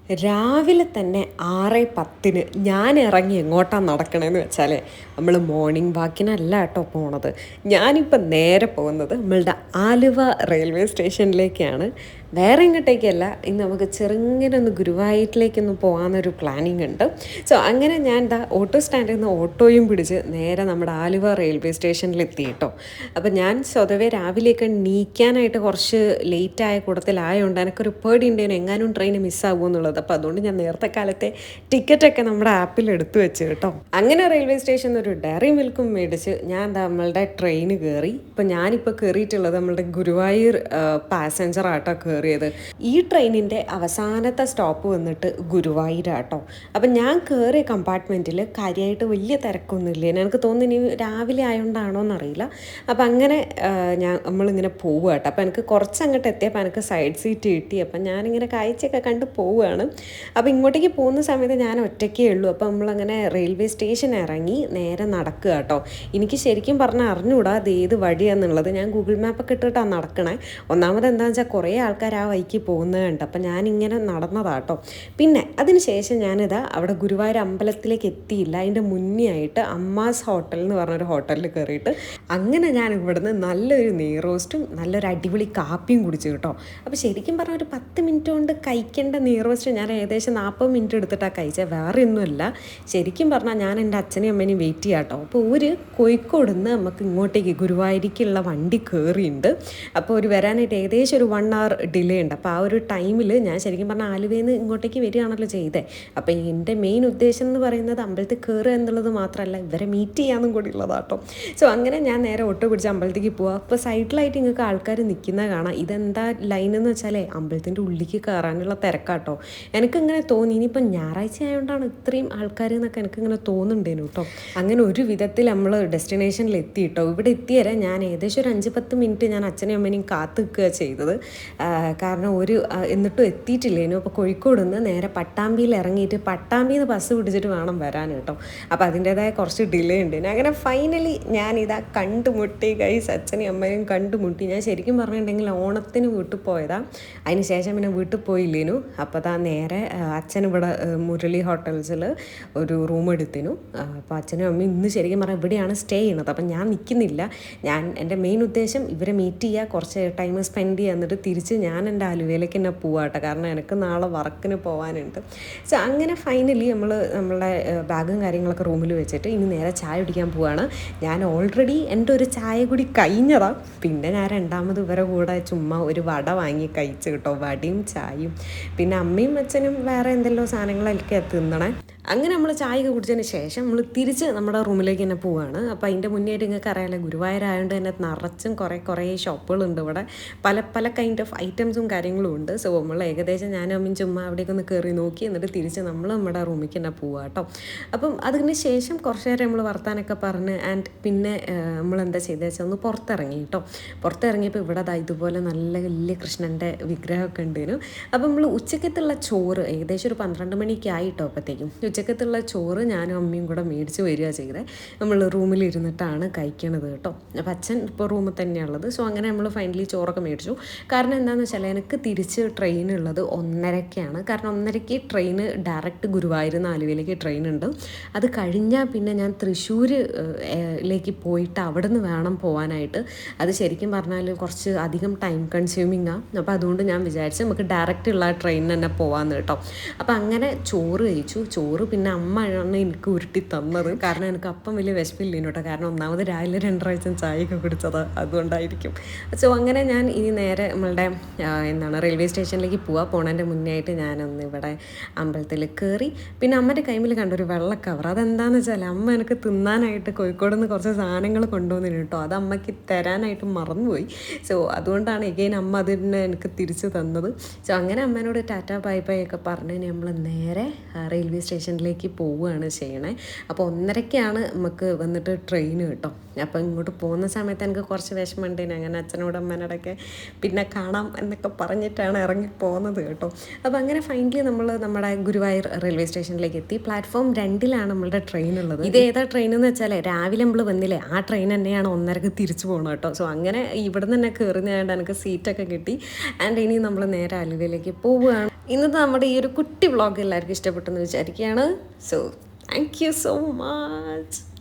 രാവിലെ തന്നെ 6:10 ഞാൻ ഇറങ്ങി എങ്ങോട്ടാണ് നടക്കണമെന്ന് വെച്ചാൽ നമ്മൾ മോർണിംഗ് വാക്കിനല്ല കേട്ടോ പോണത്. ഞാനിപ്പോൾ നേരെ പോകുന്നത് നമ്മളുടെ ആലുവ റെയിൽവേ സ്റ്റേഷനിലേക്കാണ്. വേറെ എങ്ങോട്ടേക്കല്ല, ഇന്ന് നമുക്ക് ചെറുങ്ങനെ ഒന്ന് ഗുരുവായൂരിലേക്കൊന്ന് പോകാമെന്നൊരു പ്ലാനിങ് ഉണ്ട്. സോ അങ്ങനെ ഞാൻ ഓട്ടോ സ്റ്റാൻഡിൽ നിന്ന് ഓട്ടോയും പിടിച്ച് നേരെ നമ്മുടെ ആലുവ റെയിൽവേ സ്റ്റേഷനിലെത്തി കേട്ടോ. അപ്പം ഞാൻ സ്വതവേ രാവിലെയൊക്കെ നീക്കാനായിട്ട് കുറച്ച് ലേറ്റായ കൂട്ടത്തിലായതുകൊണ്ട് എനിക്കൊരു പേടിയുണ്ടേനു എങ്ങാനും ട്രെയിൻ മിസ്സാകുമോ എന്നുള്ളത്. അപ്പോൾ അതുകൊണ്ട് ഞാൻ നേരത്തെ കാലത്തെ ടിക്കറ്റൊക്കെ നമ്മുടെ ആപ്പിൽ എടുത്തു വെച്ച് കേട്ടോ. അങ്ങനെ റെയിൽവേ സ്റ്റേഷനിൽ ഒരു ഡയറി മിൽക്കും മേടിച്ച് ഞാൻ നമ്മളുടെ ട്രെയിന് കയറി. ഇപ്പം ഞാനിപ്പോൾ കയറിയിട്ടുള്ളത് നമ്മളുടെ ഗുരുവായൂർ പാസഞ്ചറാട്ടോ കയറിയത്. ഈ ട്രെയിനിൻ്റെ അവസാനത്തെ സ്റ്റോപ്പ് വന്നിട്ട് ഗുരുവായൂരാട്ടോ. അപ്പം ഞാൻ കയറിയ കമ്പാർട്ട്മെൻറ്റിൽ കാര്യമായിട്ട് വലിയ തിരക്കൊന്നുമില്ല. എനിക്ക് തോന്നുന്നു ഇനി രാവിലെ ആയതുകൊണ്ടാണോ എന്നറിയില്ല. അപ്പം അങ്ങനെ നമ്മളിങ്ങനെ പോവുക കേട്ടോ. അപ്പം എനിക്ക് കുറച്ച് അങ്ങോട്ട് എത്തിയപ്പോൾ എനിക്ക് സൈഡ് സീറ്റ് കിട്ടി. അപ്പം ഞാനിങ്ങനെ കാഴ്ചയൊക്കെ കണ്ട് പോവുകയാണ്. അപ്പോൾ ഇങ്ങോട്ടേക്ക് പോകുന്ന സമയത്ത് ഞാൻ ഒറ്റയ്ക്കേ ഉള്ളൂ. അപ്പോൾ നമ്മളങ്ങനെ റെയിൽവേ സ്റ്റേഷൻ ഇറങ്ങി നേരെ നടക്കുക കേട്ടോ. എനിക്ക് ശരിക്കും പറഞ്ഞാൽ അറിഞ്ഞുകൂടാ അത് ഏത് വഴിയാണെന്നുള്ളത്. ഞാൻ ഗൂഗിൾ മാപ്പൊക്കെ ഇട്ടിട്ടാണ് നടക്കണേ. ഒന്നാമത് എന്താണെന്ന് വെച്ചാൽ കുറേ ആൾക്കാർ ആ വഴിക്ക് പോകുന്നത് കണ്ട്. അപ്പം ഞാനിങ്ങനെ നടന്നതാട്ടോ. പിന്നെ അതിന് ശേഷം ഞാനിതാ അവിടെ ഗുരുവായൂർ അമ്പലത്തിലേക്ക് എത്തിയില്ല. അതിൻ്റെ മുന്നേ ആയിട്ട് അമ്മാസ് ഹോട്ടൽ എന്ന് പറഞ്ഞൊരു ഹോട്ടലിൽ കയറിയിട്ട് അങ്ങനെ ഞാൻ ഇവിടുന്ന് നല്ലൊരു നെയ് റോസ്റ്റും നല്ലൊരു അടിപൊളി കാപ്പിയും കുടിച്ചു കേട്ടോ. അപ്പോൾ ശരിക്കും പറഞ്ഞാൽ ഒരു 10 മിനിറ്റ് കൊണ്ട് കഴിക്കേണ്ട നെയ് റോസ്റ്റ് ഞാൻ ഏകദേശം 40 മിനിറ്റ് എടുത്തിട്ടാണ് കഴിച്ചത്. വേറെ ഒന്നുമല്ല, ശരിക്കും പറഞ്ഞാൽ ഞാൻ എൻ്റെ അച്ഛനെയും അമ്മേനെയും വെയിറ്റ് ചെയ്യാം കേട്ടോ. അപ്പോൾ ഒരു കോഴിക്കോട് നിന്ന് നമുക്ക് ഇങ്ങോട്ടേക്ക് ഗുരുവായൂരിക്കുള്ള വണ്ടി കയറിയുണ്ട്. അപ്പോൾ ഒരു വരാനായിട്ട് ഏകദേശം ഒരു 1 hour ഡിലേ ഉണ്ട്. അപ്പോൾ ആ ഒരു ടൈമിൽ ഞാൻ ശരിക്കും പറഞ്ഞാൽ ആലുവയിൽ നിന്ന് ഇങ്ങോട്ടേക്ക് വരികയാണല്ലോ ചെയ്തത്. അപ്പോൾ എൻ്റെ മെയിൻ ഉദ്ദേശം എന്ന് പറയുന്നത് അമ്പലത്തിൽ കയറുക എന്നുള്ളത് മാത്രമല്ല, ഇവരെ മീറ്റ് ചെയ്യാനും കൂടി ഉള്ളതാട്ടോ. സോ അങ്ങനെ ഞാൻ നേരെ ഓട്ടോ പിടിച്ച് അമ്പലത്തേക്ക് പോവാം. അപ്പോൾ സൈഡിലായിട്ട് നിങ്ങൾക്ക് ആൾക്കാർ നിൽക്കുന്നത് കാണാം. ഇതെന്താ ലൈൻ എന്ന് വെച്ചാലേ അമ്പലത്തിൻ്റെ ഉള്ളിലേക്ക് കയറാനുള്ള തിരക്കാട്ടോ. എനിക്കിങ്ങനെ തോന്നി ഇനിയിപ്പോൾ ഞായറാഴ്ച ആയതുകൊണ്ടാണ് ഇത്രയും ആൾക്കാർ എന്നൊക്കെ എനിക്കിങ്ങനെ തോന്നുന്നുണ്ടേനു കേട്ടോ. അങ്ങനെ ഒരു വിധത്തിൽ നമ്മൾ ഡെസ്റ്റിനേഷനിൽ എത്തി കേട്ടോ. ഇവിടെ എത്തിയേരെ ഞാൻ ഏകദേശം ഒരു 5-10 മിനിറ്റ് ഞാൻ അച്ഛനെയും അമ്മേനെയും കാത്തു നിൽക്കുക ചെയ്തത്. കാരണം എന്നിട്ടും എത്തിയിട്ടില്ലേനു. അപ്പോൾ കോഴിക്കോട് നിന്ന് നേരെ പട്ടാമ്പിയിൽ ഇറങ്ങിയിട്ട് പട്ടാമ്പിയിൽ നിന്ന് ബസ് പിടിച്ചിട്ട് വേണം വരാൻ കേട്ടോ. അപ്പോൾ അതിൻ്റേതായ കുറച്ച് ഡിലേ ഉണ്ട്. അങ്ങനെ ഫൈനലി ഞാനിതാ കണ്ടുമുട്ടി ഗൈസ്, അച്ഛനെയും അമ്മയും കണ്ടുമുട്ടി. ഞാൻ ശരിക്കും പറഞ്ഞിട്ടുണ്ടെങ്കിൽ ഓണത്തിന് വീട്ടിൽ പോയതാണ്. അതിന് ശേഷം പിന്നെ വീട്ടിൽ പോയില്ലേനു. അപ്പോൾ നേരെ അച്ഛൻ ഇവിടെ മുരളി ഹോട്ടൽസിൽ ഒരു റൂം എടുത്തിനു. അപ്പോൾ അച്ഛനും അമ്മയും ഇന്ന് ശരിക്കും പറഞ്ഞാൽ ഇവിടെയാണ് സ്റ്റേ ചെയ്യണത്. അപ്പം ഞാൻ നിൽക്കുന്നില്ല. എൻ്റെ മെയിൻ ഉദ്ദേശം ഇവരെ മീറ്റ് ചെയ്യുക, കുറച്ച് ടൈം സ്പെൻഡ് ചെയ്യുക, എന്നിട്ട് തിരിച്ച് ഞാൻ എൻ്റെ ആലുവയിലേക്ക് തന്നെ പോവാട്ടെ. കാരണം എനിക്ക് നാളെ വർക്കിന് പോകാനുണ്ട്. സോ അങ്ങനെ ഫൈനലി നമ്മളുടെ ബാഗും കാര്യങ്ങളൊക്കെ റൂമിൽ വെച്ചിട്ട് ഇനി നേരെ ചായ കുടിക്കാൻ പോവുകയാണ്. ഞാൻ ഓൾറെഡി എൻ്റെ ഒരു ചായ കൂടി കഴിഞ്ഞതാണ്. പിന്നെ ഞാൻ രണ്ടാമത് ഇവരെ കൂടെ ചുമ്മാ ഒരു വട വാങ്ങി കഴിച്ചു കേട്ടോ. വടയും ചായയും. പിന്നെ അമ്മയും അച്ഛനും വേറെ എന്തെല്ലോ സാധനങ്ങളൊക്കെ തിന്നണേ. അങ്ങനെ നമ്മൾ ചായയൊക്കെ കുടിച്ചതിന് ശേഷം നമ്മൾ തിരിച്ച് നമ്മുടെ റൂമിലേക്ക് തന്നെ പോവുകയാണ്. അപ്പോൾ അതിൻ്റെ മുന്നേയായിട്ട് നിങ്ങൾക്ക് അറിയാമല്ലോ, ഗുരുവായൂരായതുകൊണ്ട് തന്നെ നിറച്ചും കുറേ ഷോപ്പുകളുണ്ട് ഇവിടെ. പല കൈൻഡ് ഓഫ് ഐറ്റംസും കാര്യങ്ങളും ഉണ്ട്. സോ നമ്മൾ ഏകദേശം ഞാനും അമ്മയും ചുമ്മാ അവിടേക്ക് ഒന്ന് കയറി നോക്കി, എന്നിട്ട് തിരിച്ച് നമ്മൾ നമ്മുടെ റൂമിലേക്ക് തന്നെ പോവുക കേട്ടോ. അപ്പം അതിന് ശേഷം കുറച്ച് നേരം നമ്മൾ വർത്താനൊക്കെ പറഞ്ഞ് പിന്നെ നമ്മളെന്താ ചെയ്തത് വെച്ചാൽ ഒന്ന് പുറത്തിറങ്ങി കേട്ടോ. പുറത്തിറങ്ങിയപ്പോൾ ഇവിടെ ഇതുപോലെ നല്ല വലിയ കൃഷ്ണൻ്റെ വിഗ്രഹമൊക്കെ ഉണ്ടായിരുന്നു. അപ്പം നമ്മൾ ഉച്ചക്കത്തുള്ള ചോറ് ഏകദേശം ഒരു 12 മണിക്ക് ആയിട്ടോ. അപ്പോഴത്തേക്കും ഉച്ചക്കത്തുള്ള ചോറ് ഞാനും അമ്മയും കൂടെ മേടിച്ച് വരിക ചെയ്തത്. നമ്മൾ റൂമിലിരുന്നിട്ടാണ് കഴിക്കണത് കേട്ടോ. അപ്പം അച്ഛൻ ഇപ്പോൾ റൂമിൽ തന്നെയാണുള്ളത്. സോ അങ്ങനെ നമ്മൾ ഫൈനലി ചോറൊക്കെ മേടിച്ചു. കാരണം എന്താണെന്ന് വെച്ചാൽ എനിക്ക് തിരിച്ച് ട്രെയിൻ ഉള്ളത് 1:30-ക്കാണ്. കാരണം 1:30-ക്ക് ട്രെയിന് ഡയറക്റ്റ് ഗുരുവായൂർ ആലുവയിലേക്ക് ട്രെയിൻ ഉണ്ട്. അത് കഴിഞ്ഞാൽ പിന്നെ ഞാൻ തൃശ്ശൂരിലേക്ക് പോയിട്ട് അവിടെ നിന്ന് വേണം പോകാനായിട്ട്. അത് ശരിക്കും പറഞ്ഞാൽ കുറച്ച് അധികം ടൈം കൺസ്യൂമിങ്ങാണ്. അപ്പോൾ അതുകൊണ്ട് ഞാൻ വിചാരിച്ചു നമുക്ക് ഡയറക്റ്റ് ഉള്ള ട്രെയിൻ തന്നെ പോകാമെന്ന് കേട്ടോ. അപ്പോൾ അങ്ങനെ ചോറ് കഴിച്ചു. ചോറ് പിന്നെ അമ്മയാണ് എനിക്ക് ഉരുട്ടി തന്നത്. കാരണം എനിക്ക് അപ്പം വലിയ വിശപ്പില്ലേനു കേട്ടോ. കാരണം ഒന്നാമത് രാവിലെ 2 പ്രാവശ്യം ചായയൊക്കെ കുടിച്ചത് അതുകൊണ്ടായിരിക്കും. സോ അങ്ങനെ ഞാൻ ഇനി നേരെ നമ്മളുടെ റെയിൽവേ സ്റ്റേഷനിലേക്ക് പോണതിൻ്റെ മുന്നേ ആയിട്ട് ഞാനൊന്ന് ഇവിടെ അമ്പലത്തിൽ കയറി. പിന്നെ അമ്മൻ്റെ കൈമിൽ കണ്ടൊരു വെള്ള കവർ. അതെന്താണെന്ന് വെച്ചാൽ അമ്മ എനിക്ക് തിന്നാനായിട്ട് കോഴിക്കോട് നിന്ന് കുറച്ച് സാധനങ്ങൾ കൊണ്ടുവന്നിന് കേട്ടോ. അത് അമ്മയ്ക്ക് തരാനായിട്ട് മറന്നുപോയി. സോ അതുകൊണ്ടാണ് എഗെയിൻ അമ്മ അതിനെ എനിക്ക് തിരിച്ചു തന്നത്. സോ അങ്ങനെ അമ്മേനോട് ടാറ്റാ ബൈ ബൈ ഒക്കെ പറഞ്ഞ് നമ്മൾ നേരെ റെയിൽവേ സ്റ്റേഷനിലേക്ക് പോവുകയാണ് ചെയ്യണേ. അപ്പോൾ 1:30-ക്കാണ് നമുക്ക് വന്നിട്ട് ട്രെയിൻ കേട്ടോ. അപ്പോൾ ഇങ്ങോട്ട് പോകുന്ന സമയത്ത് എനിക്ക് കുറച്ച് വിഷമമുണ്ടേനെ. അങ്ങനെ അച്ഛനോടും അമ്മേനോടൊക്കെ പിന്നെ കാണാം എന്നൊക്കെ പറഞ്ഞിട്ടാണ് ഇറങ്ങി പോകുന്നത് കേട്ടോ. അപ്പോൾ അങ്ങനെ ഫൈനലി നമ്മൾ നമ്മുടെ ഗുരുവായൂർ റെയിൽവേ സ്റ്റേഷനിലേക്ക് എത്തി. പ്ലാറ്റ്ഫോം 2-ലാണ് നമ്മളുടെ ട്രെയിൻ ഉള്ളത്. ഇത് ഏതാ ട്രെയിൻ എന്ന് വെച്ചാൽ രാവിലെ നമ്മൾ വന്നില്ലേ, ആ ട്രെയിൻ തന്നെയാണ് 1:30-ക്ക് തിരിച്ചു പോകണം കേട്ടോ. സോ അങ്ങനെ ഇവിടെ നിന്ന് തന്നെ കയറുന്നതായതുകൊണ്ട് എനിക്ക് സീറ്റൊക്കെ കിട്ടി. ആൻഡ് ഇനി നമ്മൾ നേരെ ആലുവയിലേക്ക് പോവുകയാണ്. ഇന്നത്തെ നമ്മുടെ ഈ ഒരു കുട്ടി വ്ളോഗ് എല്ലാവർക്കും ഇഷ്ടപ്പെട്ടെന്ന് വിചാരിക്കുകയാണ്. So thank you so much.